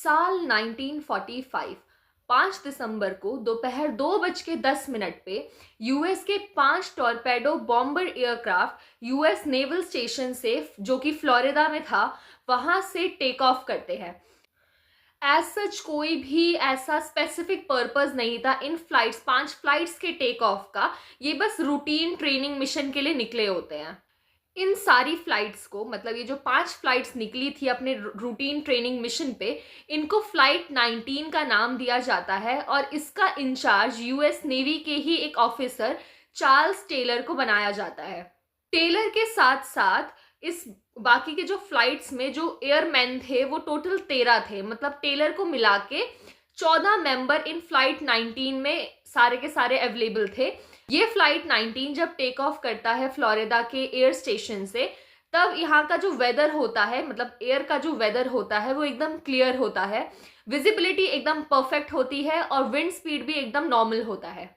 साल 1945 5 दिसंबर को दोपहर 2:10 पे यूएस के 5 torpedo bomber aircraft US naval station से, जो कि फ्लोरिडा में था, वहां से टेक ऑफ करते हैं। एज सच कोई भी ऐसा स्पेसिफिक पर्पस नहीं था इन फ्लाइट्स, 5 फ्लाइट्स के टेक ऑफ का। ये बस रूटीन ट्रेनिंग मिशन के लिए निकले होते हैं। इन सारी फ्लाइट्स को, मतलब ये जो 5 फ्लाइट्स निकली थी अपने रूटीन ट्रेनिंग मिशन पे, इनको फ्लाइट 19 का नाम दिया जाता है और इसका इंचार्ज यूएस नेवी के ही एक ऑफिसर चार्ल्स टेलर को बनाया जाता है। टेलर के साथ साथ इस बाकी के जो फ्लाइट्स में जो एयरमैन थे वो टोटल 13 थे, मतलब टेलर को मिला के 14 मेंबर इन फ्लाइट 19 में सारे के सारे अवेलेबल थे। ये फ्लाइट 19 जब टेक ऑफ करता है फ्लोरिडा के एयर स्टेशन से, तब यहाँ का जो वेदर होता है, मतलब एयर का जो वेदर होता है वो एकदम क्लियर होता है, विजिबिलिटी एकदम परफेक्ट होती है और विंड स्पीड भी एकदम नॉर्मल होता है।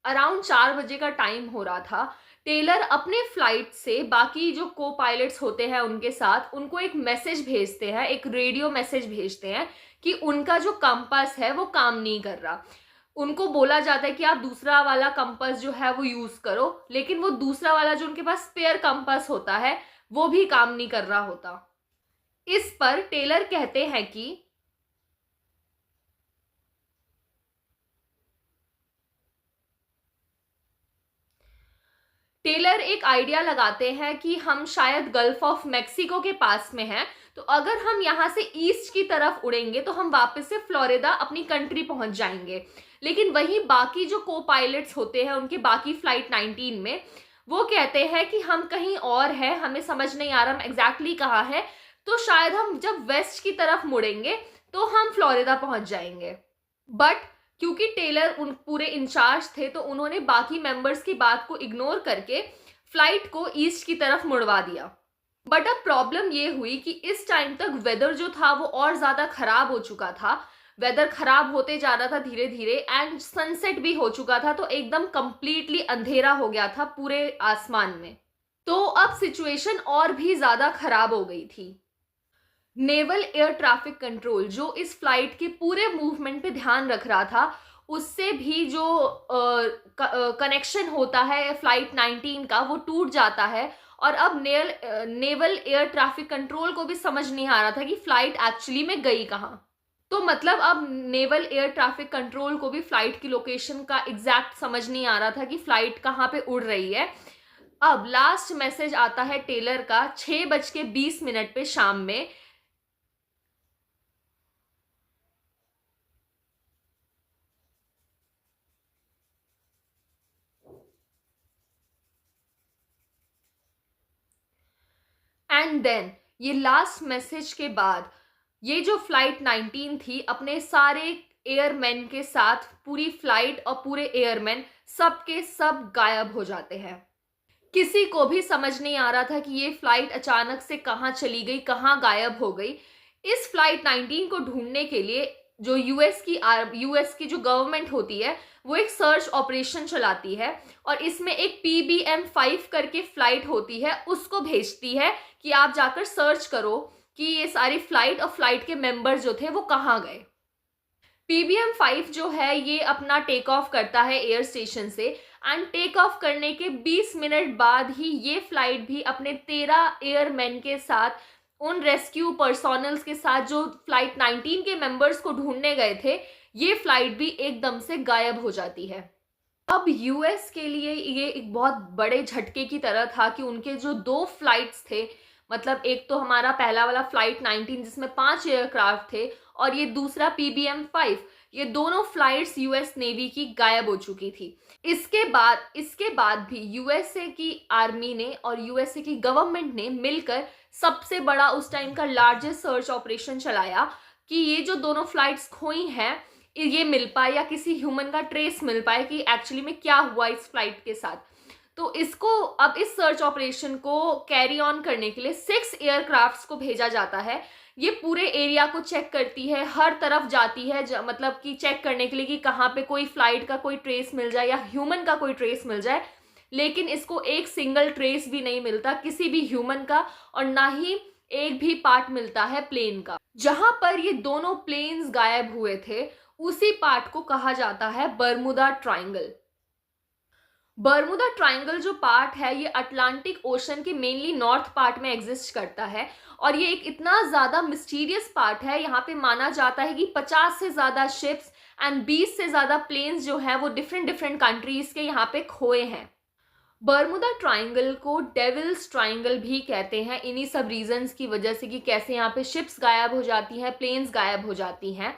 अराउंड 4 बजे का टाइम हो रहा था। टेलर अपने फ्लाइट से बाकी जो को पायलट्स होते हैं उनके साथ उनको एक मैसेज भेजते हैं, एक रेडियो मैसेज भेजते हैं कि उनका जो कंपास है वो काम नहीं कर रहा। उनको बोला जाता है कि आप दूसरा वाला कंपास जो है वो यूज करो, लेकिन वो दूसरा वाला जो उनके पास स्पेयर कंपास होता है वो भी काम नहीं कर रहा होता। इस पर टेलर कहते हैं कि टेलर एक आइडिया लगाते हैं कि हम शायद गल्फ ऑफ मैक्सिको के पास में हैं, तो अगर हम यहाँ से ईस्ट की तरफ उड़ेंगे तो हम वापस से फ्लोरिडा अपनी कंट्री पहुंच जाएंगे। लेकिन वहीं बाकी जो को पायलट्स होते हैं उनके बाकी फ्लाइट 19 में, वो कहते हैं कि हम कहीं और हैं, हमें समझ नहीं आ रहा हम एग्जैक्टली कहाँ है, तो शायद हम जब वेस्ट की तरफ मुड़ेंगे तो हम फ्लोरिडा पहुंच जाएंगे। बट क्योंकि टेलर उन पूरे इंचार्ज थे तो उन्होंने बाकी मेंबर्स की बात को इग्नोर करके फ्लाइट को ईस्ट की तरफ मुड़वा दिया। बट अब प्रॉब्लम ये हुई कि इस टाइम तक वेदर जो था वो और ज्यादा खराब हो चुका था, वेदर खराब होते जा रहा था धीरे धीरे, एंड सनसेट भी हो चुका था, तो एकदम कंप्लीटली अंधेरा हो गया था पूरे आसमान में। तो अब सिचुएशन और भी ज्यादा खराब हो गई थी। नेवल एयर ट्रैफिक कंट्रोल जो इस फ्लाइट के पूरे मूवमेंट पे ध्यान रख रहा था, उससे भी जो कनेक्शन होता है फ्लाइट 19 का वो टूट जाता है। और अब नेवल एयर ट्रैफिक कंट्रोल को भी समझ नहीं आ रहा था कि फ्लाइट एक्चुअली में गई कहाँ। तो मतलब अब नेवल एयर ट्रैफिक कंट्रोल को भी फ्लाइट की लोकेशन का एग्जैक्ट समझ नहीं आ रहा था कि फ्लाइट कहाँ पे उड़ रही है। अब लास्ट मैसेज आता है टेलर का 6:20 पे शाम में। एंड देन ये लास्ट मैसेज के बाद ये जो फ्लाइट 19 थी अपने सारे एयरमैन के साथ, पूरी फ्लाइट और पूरे एयरमैन सबके सब गायब हो जाते हैं। किसी को भी समझ नहीं आ रहा था कि ये फ्लाइट अचानक से कहाँ चली गई, कहाँ गायब हो गई। इस फ्लाइट 19 को ढूंढने के लिए जो यूएस की जो गवर्नमेंट होती है वो एक सर्च ऑपरेशन चलाती है और इसमें एक PBM-5 करके फ्लाइट होती है, उसको भेजती है कि आप जाकर सर्च करो कि ये सारी फ्लाइट और फ्लाइट के मेंबर जो थे वो कहाँ गए। PBM-5 जो है ये अपना टेक ऑफ करता है एयर स्टेशन से, एंड टेक ऑफ करने के 20 मिनट बाद ही ये फ्लाइट भी अपने 13 एयरमैन के साथ, उन रेस्क्यू पर्सोनल्स के साथ जो फ्लाइट 19 के मेंबर्स को ढूंढने गए थे, ये फ्लाइट भी एकदम से गायब हो जाती है। अब यूएस के लिए ये एक बहुत बड़े झटके की तरह था कि उनके जो 2 फ्लाइट्स थे, मतलब एक तो हमारा पहला वाला फ्लाइट 19 जिसमें 5 एयरक्राफ्ट थे और ये दूसरा PBM-5, ये दोनों फ्लाइट्स यूएस नेवी की गायब हो चुकी थी। इसके बाद भी यूएसए की आर्मी ने और यूएसए की गवर्नमेंट ने मिलकर सबसे बड़ा उस टाइम का लार्जेस्ट सर्च ऑपरेशन चलाया कि ये जो दोनों फ्लाइट्स खोई हैं ये मिल पाए या किसी ह्यूमन का ट्रेस मिल पाए कि एक्चुअली में क्या हुआ इस फ्लाइट के साथ। तो इसको अब इस सर्च ऑपरेशन को कैरी ऑन करने के लिए 6 एयरक्राफ्ट्स को भेजा जाता है। ये पूरे एरिया को चेक करती है, हर तरफ जाती है, मतलब कि चेक करने के लिए कि कहाँ पे कोई फ्लाइट का कोई ट्रेस मिल जाए या ह्यूमन का कोई ट्रेस मिल जाए। लेकिन इसको एक सिंगल ट्रेस भी नहीं मिलता किसी भी ह्यूमन का और ना ही एक भी पार्ट मिलता है प्लेन का। जहां पर ये दोनों प्लेन्स गायब हुए थे उसी पार्ट को कहा जाता है बर्मुदा ट्रायंगल। बर्मुदा ट्रायंगल जो पार्ट है ये अटलांटिक ओशन के मेनली नॉर्थ पार्ट में एग्जिस्ट करता है और ये एक इतना ज्यादा मिस्टीरियस पार्ट है। यहाँ पे माना जाता है कि 50 से ज्यादा शिप्स एंड 20 से ज्यादा प्लेन्स जो है वो डिफरेंट डिफरेंट कंट्रीज के यहाँ पे खोए हैं। बर्मुदा ट्रायंगल को डेविल्स ट्रायंगल भी कहते हैं इन्हीं सब रीजंस की वजह से कि कैसे यहाँ पे शिप्स गायब हो जाती हैं, प्लेन्स गायब हो जाती हैं।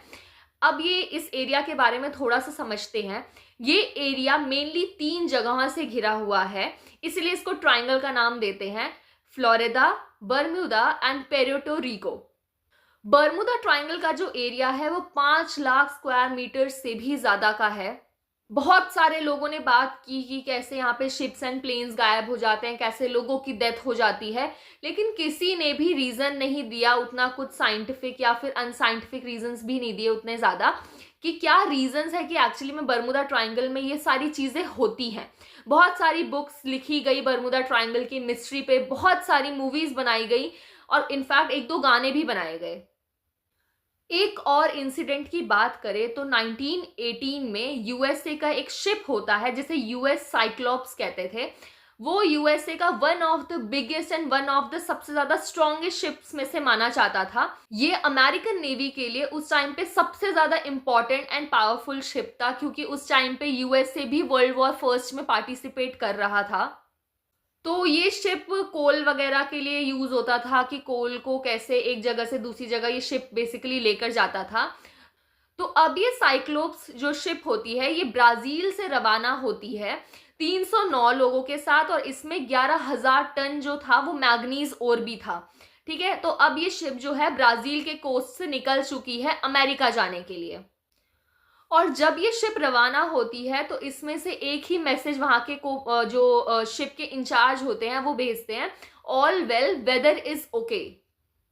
अब ये इस एरिया के बारे में थोड़ा सा समझते हैं। ये एरिया मेनली 3 जगहों से घिरा हुआ है, इसलिए इसको ट्रायंगल का नाम देते हैं, Florida, Bermuda and Puerto Rico. Bermuda triangle का जो एरिया है वो 5 लाख स्क्वायर मीटर से भी ज्यादा का है। बहुत सारे लोगों ने बात की कि कैसे यहाँ पे शिप्स एंड प्लेन्स गायब हो जाते हैं, कैसे लोगों की डेथ हो जाती है, लेकिन किसी ने भी रीजन नहीं दिया उतना कुछ साइंटिफिक या फिर अनसाइंटिफिक रीजंस भी नहीं दिए उतने ज्यादा कि क्या रीजंस है कि एक्चुअली में बर्मुदा ट्रायंगल में ये सारी चीजें होती हैं। बहुत सारी बुक्स लिखी गई बर्मुदा ट्रायंगल की मिस्ट्री पे, बहुत सारी मूवीज बनाई गई और इनफैक्ट 1-2 गाने भी बनाए गए। एक और इंसिडेंट की बात करें तो 1918 में यूएसए का एक शिप होता है जिसे यूएस साइक्लोप्स कहते थे। वो यूएसए का one of the biggest and one of the सबसे ज्यादा स्ट्रॉन्गेस्ट शिप्स में से माना जाता था। ये अमेरिकन नेवी के लिए उस टाइम पे सबसे ज्यादा इंपॉर्टेंट एंड पावरफुल शिप था, क्योंकि उस टाइम पे यूएसए भी वर्ल्ड वॉर फर्स्ट में पार्टिसिपेट कर रहा था। तो ये शिप कोल वगैरह के लिए यूज होता था कि कोल को कैसे एक जगह से दूसरी जगह ये शिप बेसिकली लेकर जाता था। तो अब ये साइक्लोप्स जो शिप होती है ये ब्राजील से रवाना होती है 309 लोगों के साथ और इसमें 11,000 टन जो था वो मैग्नीज ओर भी था। ठीक है, तो अब ये शिप जो है ब्राजील के कोस्ट से निकल चुकी है अमेरिका जाने के लिए। और जब ये शिप रवाना होती है तो इसमें से एक ही मैसेज वहां के को जो शिप के इंचार्ज होते हैं वो भेजते हैं, all well, weather is okay.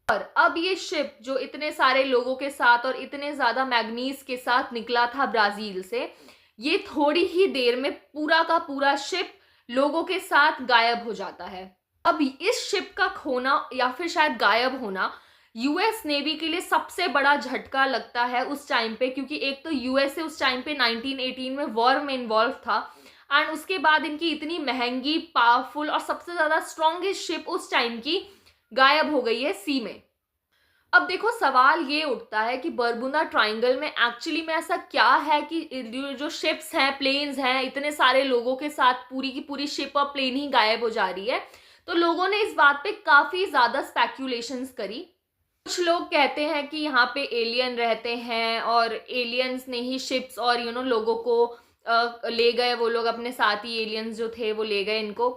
और अब ये शिप जो इतने सारे लोगों के साथ और इतने ज्यादा मैग्नीज के साथ निकला था ब्राजील से, ये थोड़ी ही देर में पूरा का पूरा शिप लोगों के साथ गायब हो जाता है। अब इस शिप का खोना या फिर शायद गायब होना यूएस नेवी के लिए सबसे बड़ा झटका लगता है उस टाइम पे, क्योंकि एक तो यूएसए उस टाइम पे 1918 में वॉर में इन्वॉल्व था एंड उसके बाद इनकी इतनी महंगी, पावरफुल और सबसे ज्यादा स्ट्रॉन्गेस्ट शिप उस टाइम की गायब हो गई है सी में। अब देखो सवाल ये उठता है कि बर्मुदा ट्रायंगल में एक्चुअली में ऐसा क्या है कि जो शिप्स हैं, प्लेन्स हैं, इतने सारे लोगों के साथ पूरी की पूरी शिप और प्लेन ही गायब हो जा रही है। तो लोगों ने इस बात पे काफी ज्यादा स्पेक्यूलेशंस करी। कुछ लोग कहते हैं कि यहाँ पे एलियन रहते हैं और एलियंस ने ही शिप्स और लोगों को ले गए, वो लोग अपने साथ ही एलियंस जो थे वो ले गए इनको।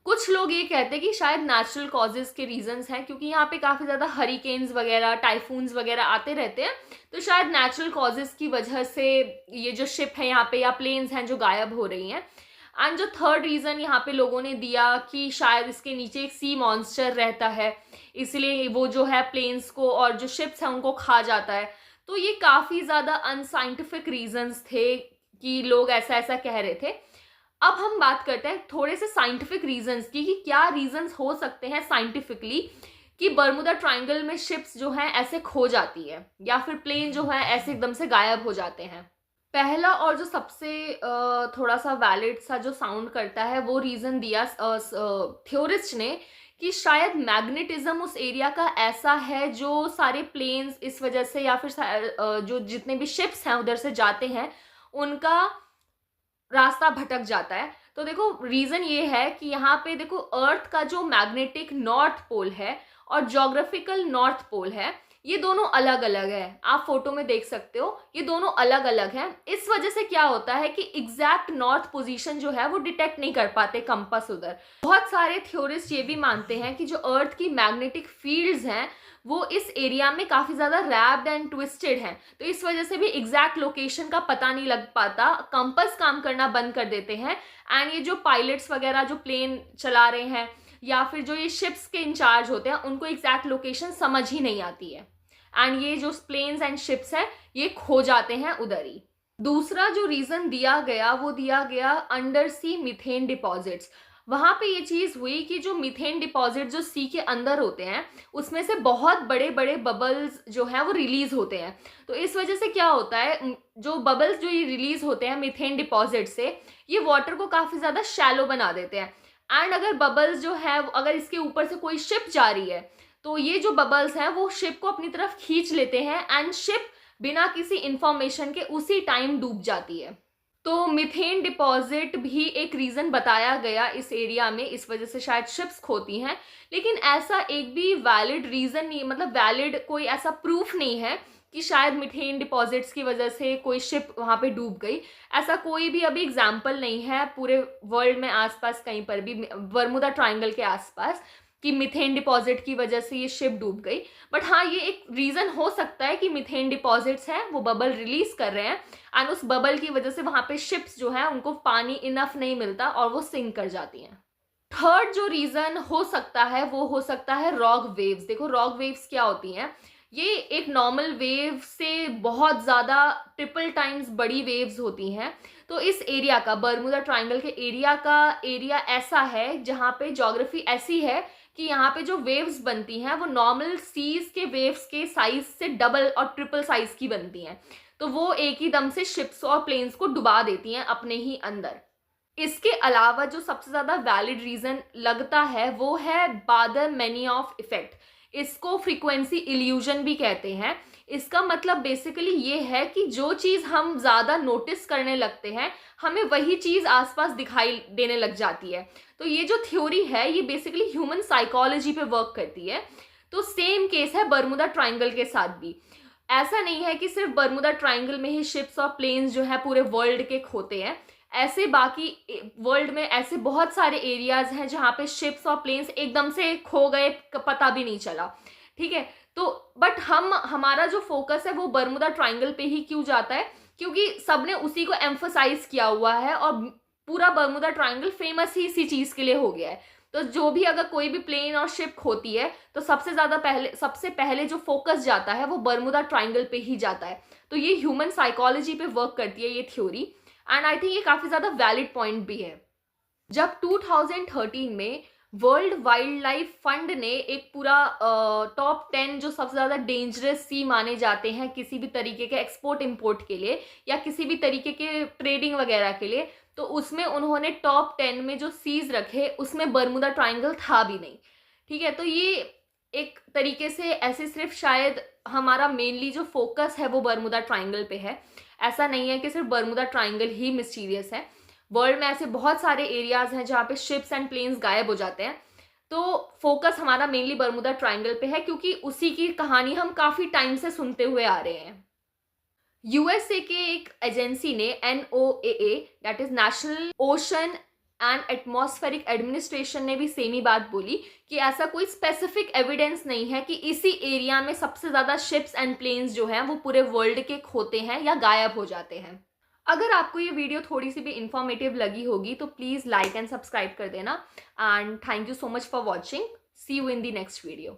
कुछ लोग ये कहते हैं कि शायद नेचुरल कॉजेज के रीजंस हैं, क्योंकि यहाँ पे काफी ज्यादा हरिकेन्स वगैरह, टाइफून्स वगैरह आते रहते हैं, तो शायद नेचुरल कॉजेज की वजह से ये जो शिप है यहाँ पे या प्लेन्स हैं जो गायब हो रही हैं। एंड जो थर्ड रीजन यहाँ पे लोगों ने दिया कि शायद इसके नीचे एक सी मॉन्स्टर रहता है, इसलिए वो जो है प्लेन्स को और जो शिप्स हैं उनको खा जाता है। तो ये काफी ज्यादा अनसाइंटिफिक रीजंस थे कि लोग ऐसा ऐसा कह रहे थे। अब हम बात करते हैं थोड़े से साइंटिफिक रीजंस की कि क्या रीजंस हो सकते हैं साइंटिफिकली कि बर्मुदा ट्रायंगल में शिप्स जो हैं ऐसे खो जाती है या फिर प्लेन जो है ऐसे एकदम से गायब हो जाते हैं। पहला और जो सबसे थोड़ा सा वैलिड सा जो साउंड करता है वो रीजन दिया थ्योरिस्ट ने कि शायद मैग्नेटिज्म उस एरिया का ऐसा है जो सारे प्लेन्स इस वजह से या फिर जो जितने भी शिप्स हैं उधर से जाते हैं उनका रास्ता भटक जाता है। तो देखो रीजन ये है कि यहाँ पे देखो अर्थ का जो मैग्नेटिक नॉर्थ पोल है और ज्योग्राफिकल नॉर्थ पोल है, ये दोनों अलग अलग है। आप फोटो में देख सकते हो ये दोनों अलग अलग हैं। इस वजह से क्या होता है कि एग्जैक्ट नॉर्थ पोजीशन जो है वो डिटेक्ट नहीं कर पाते कंपास उधर। बहुत सारे थ्योरिस्ट ये भी मानते हैं कि जो अर्थ की मैग्नेटिक फील्ड्स हैं वो इस एरिया में काफी ज्यादा रैप्ड एंड ट्विस्टेड हैं, तो इस वजह से भी एग्जैक्ट लोकेशन का पता नहीं लग पाता, कंपास काम करना बंद कर देते हैं। एंड ये जो पायलट्स वगैरह जो प्लेन चला रहे हैं या फिर जो ये शिप्स के इंचार्ज होते हैं उनको एग्जैक्ट लोकेशन समझ ही नहीं आती है एंड ये जो प्लेन्स एंड शिप्स हैं ये खो जाते हैं उधर ही। दूसरा जो रीजन दिया गया वो दिया गया अंडर सी मीथेन डिपॉजिट्स। वहाँ पे ये चीज़ हुई कि जो मीथेन डिपॉजिट जो सी के अंदर होते हैं उसमें से बहुत बड़े बड़े बबल्स जो हैं वो रिलीज होते हैं। तो इस वजह से क्या होता है, जो बबल्स जो ये रिलीज होते हैं मीथेन डिपॉजिट से, ये वाटर को काफ़ी ज़्यादा शैलो बना देते हैं। एंड अगर बबल्स जो है अगर इसके ऊपर से कोई शिप जा रही है तो ये जो बबल्स हैं वो शिप को अपनी तरफ खींच लेते हैं एंड शिप बिना किसी इंफॉर्मेशन के उसी टाइम डूब जाती है। तो मीथेन डिपॉजिट भी एक रीज़न बताया गया इस एरिया में, इस वजह से शायद शिप्स खोती हैं। लेकिन ऐसा एक भी वैलिड रीज़न नहीं, मतलब वैलिड कोई ऐसा प्रूफ नहीं है कि शायद मीथेन डिपॉजिट्स की वजह से कोई शिप वहाँ पे डूब गई। ऐसा कोई भी अभी एग्जाम्पल नहीं है पूरे वर्ल्ड में आसपास कहीं पर भी, बर्मुदा ट्रायंगल के आसपास, कि मीथेन डिपॉजिट की वजह से ये शिप डूब गई। बट हाँ, ये एक रीज़न हो सकता है कि मीथेन डिपॉजिट्स हैं वो बबल रिलीज कर रहे हैं एंड उस बबल की वजह से वहाँ पे शिप्स जो है उनको पानी इनफ नहीं मिलता और वो सिंक कर जाती हैं। थर्ड जो रीज़न हो सकता है वो हो सकता है रॉक वेव्स। देखो रॉक वेव्स क्या होती हैं, ये एक नॉर्मल वेव से बहुत ज़्यादा ट्रिपल टाइम्स बड़ी वेव्स होती हैं। तो इस एरिया का, बर्मुदा ट्रायंगल के एरिया ऐसा है जहाँ पे ज्योग्राफी ऐसी है कि यहाँ पे जो वेव्स बनती हैं वो नॉर्मल सीज के वेव्स के साइज से डबल और ट्रिपल साइज की बनती हैं। तो वो एक ही दम से शिप्स और प्लेन्स को डुबा देती हैं अपने ही अंदर। इसके अलावा जो सबसे ज़्यादा वैलिड रीज़न लगता है वो है बादर-मैनियॉफ इफेक्ट। इसको फ्रीक्वेंसी इल्यूजन भी कहते हैं। इसका मतलब बेसिकली ये है कि जो चीज़ हम ज़्यादा नोटिस करने लगते हैं हमें वही चीज़ आसपास दिखाई देने लग जाती है। तो ये जो थ्योरी है ये बेसिकली ह्यूमन साइकोलॉजी पे वर्क करती है। तो सेम केस है बर्मुदा ट्रायंगल के साथ भी। ऐसा नहीं है कि सिर्फ बर्मुदा ट्रायंगल में ही शिप्स और प्लेन्स जो है पूरे वर्ल्ड के खोते हैं। ऐसे बाकी वर्ल्ड में ऐसे बहुत सारे एरियाज हैं जहाँ पे शिप्स और प्लेन्स एकदम से खो गए, पता भी नहीं चला। ठीक है, तो बट हमारा जो फोकस है वो बर्मुदा ट्रायंगल पे ही क्यों जाता है, क्योंकि सबने उसी को एम्फोसाइज किया हुआ है और पूरा बर्मुदा ट्रायंगल फेमस ही इसी चीज़ के लिए हो गया है। तो जो भी अगर कोई भी प्लेन और शिप खोती है तो सबसे पहले जो फोकस जाता है वो बर्मुदा ट्रायंगल पे ही जाता है। तो ये ह्यूमन साइकोलॉजी पे वर्क करती है ये थ्योरी, एंड आई थिंक ये काफ़ी ज़्यादा वैलिड पॉइंट भी है। जब 2013 में वर्ल्ड वाइल्ड लाइफ फंड ने एक पूरा टॉप 10 जो सबसे ज़्यादा डेंजरस सी माने जाते हैं किसी भी तरीके के एक्सपोर्ट इंपोर्ट के लिए या किसी भी तरीके के ट्रेडिंग वगैरह के लिए, तो उसमें उन्होंने टॉप 10 में जो सीज रखे उसमें बर्मुदा ट्रायंगल था भी नहीं। ठीक है, तो ये एक तरीके से ऐसे सिर्फ शायद हमारा मेनली जो फोकस है वो बर्मुदा ट्रायंगल पे है। ऐसा नहीं है कि सिर्फ बर्मुदा ट्रायंगल ही मिस्टीरियस है। वर्ल्ड में ऐसे बहुत सारे एरियाज हैं जहाँ पे शिप्स एंड प्लेन्स गायब हो जाते हैं। तो फोकस हमारा मेनली बर्मुदा ट्रायंगल पे है क्योंकि उसी की कहानी हम काफ़ी टाइम से सुनते हुए आ रहे हैं। यूएसए के एक एजेंसी ने NOAA that is national ocean and atmospheric administration ने भी सेम ही बात बोली कि ऐसा कोई स्पेसिफिक एविडेंस नहीं है कि इसी एरिया में सबसे ज़्यादा शिप्स एंड प्लेन्स जो हैं वो पूरे वर्ल्ड के खोते हैं या गायब हो जाते हैं। अगर आपको ये वीडियो थोड़ी सी भी इंफॉर्मेटिव लगी होगी तो प्लीज़ लाइक एंड सब्सक्राइब कर देना, and thank you so much for watching. See you in the next video.